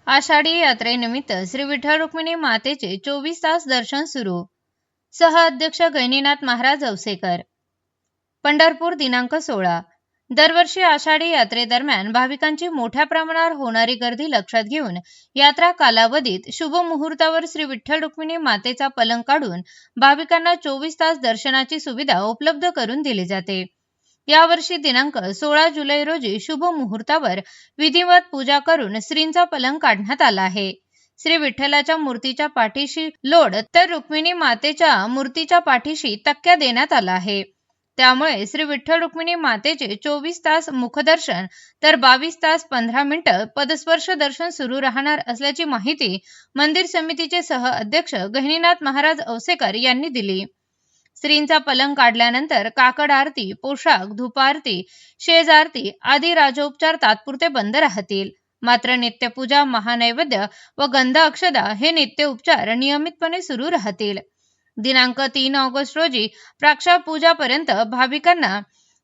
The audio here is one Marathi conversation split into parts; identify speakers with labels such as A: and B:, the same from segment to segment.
A: आषाढी यात्रेनिमित्त श्री विठ्ठल रुक्मिणी मातेचे 24 तास दर्शन सुरू. सह अध्यक्ष गहिनीनाथ महाराज औसेकर. पंढरपूर दिनांक 16. दरवर्षी आषाढी यात्रेदरम्यान भाविकांची मोठ्या प्रमाणावर होणारी गर्दी लक्षात घेऊन यात्रा कालावधीत शुभ मुहूर्तावर श्री विठ्ठल रुक्मिणी मातेचा पलंग काढून भाविकांना 24 तास दर्शनाची सुविधा उपलब्ध करून दिली जाते. यावर्षी दिनांक 16 जुलै रोजी शुभ मुहूर्तावर विधिवत पूजा करून श्रींचा पलंग काढण्यात आला आहे. श्री विठ्ठलाच्या मूर्तीच्या पाठीशी लोड तर रुक्मिणी मातेच्या मूर्तीच्या पाठीशी तक्क्या देण्यात आला आहे. त्यामुळे श्री विठ्ठल रुक्मिणी मातेचे 24 तास मुखदर्शन तर 22 तास 15 मिनिटं पदस्पर्श दर्शन सुरू राहणार असल्याची माहिती मंदिर समितीचे सह अध्यक्ष गहिनीनाथ महाराज औसेकर यांनी दिली. श्रींचा पलंग काढल्यानंतर काकड आरती, पोशाख, धूपारती, शेज आरती आदी राजोपचार तात्पुरते बंद राहतील. मात्र नित्यपूजा, महानैवेद्य व गंध अक्षदा हे नित्य उपचार नियमितपणे सुरू राहतील. दिनांक 3 ऑगस्ट रोजी प्राक्षा पूजापर्यंत भाविकांना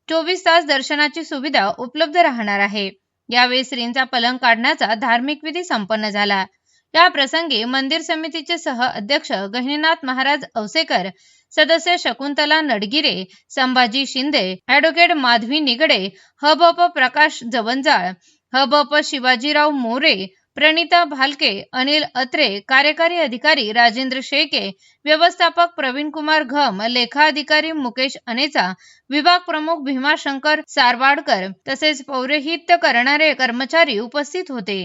A: 24 तास दर्शनाची सुविधा उपलब्ध राहणार आहे. यावेळी श्रींचा पलंग काढण्याचा धार्मिक विधी संपन्न झाला. या प्रसंगी मंदिर समितीचे सह अध्यक्ष गहिनीनाथ महाराज औसेकर, सदस्य शकुंतला नडगिरे, संभाजी शिंदे, ॲडव्होकेट माधवी निगडे, हबप प्रकाश जवंजाळ, हबप शिवाजीराव मोरे, प्रणिता भालके, अनिल अत्रे, कार्यकारी अधिकारी राजेंद्र शेळके, व्यवस्थापक प्रवीण कुमार घम, लेखाधिकारी मुकेश अनेचा, विभाग प्रमुख भीमाशंकर सारवाडकर तसेच पौरोहित्य करणारे कर्मचारी उपस्थित होते.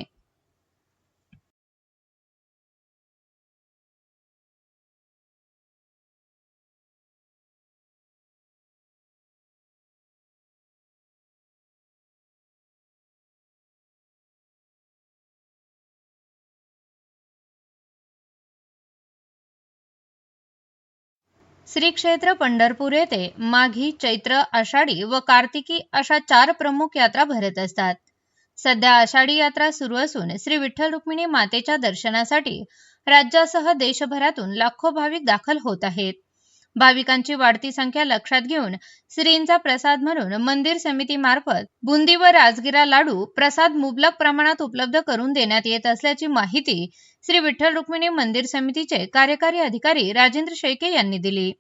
A: श्री क्षेत्र पंढरपूर येथे माघी, चैत्र, आषाढी व कार्तिकी अशा 4 प्रमुख यात्रा भरत असतात. सध्या आषाढी यात्रा सुरू असून श्री विठ्ठल रुक्मिणी मातेच्या दर्शनासाठी राज्यासह देशभरातून लाखो भाविक दाखल होत आहेत. भाविकांची वाढती संख्या लक्षात घेऊन श्रींचा प्रसाद म्हणून मंदिर समितीमार्फत बुंदी व राजगिरा लाडू प्रसाद मुबलक प्रमाणात उपलब्ध करून देण्यात येत असल्याची माहिती श्री विठ्ठल रुक्मिणी मंदिर समितीचे कार्यकारी अधिकारी राजेंद्र शेळके यांनी दिली.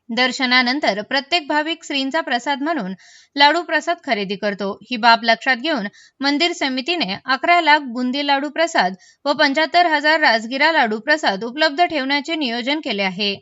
A: दर्शनानंतर प्रत्येक भाविक श्रींचा प्रसाद म्हणून लाडू प्रसाद खरेदी करतो. ही बाब लक्षात घेऊन मंदिर समितीने 11 लाख बुंदी लाडू प्रसाद व 75,000 राजगिरा लाडू प्रसाद उपलब्ध ठेवण्याचे नियोजन केले आहे.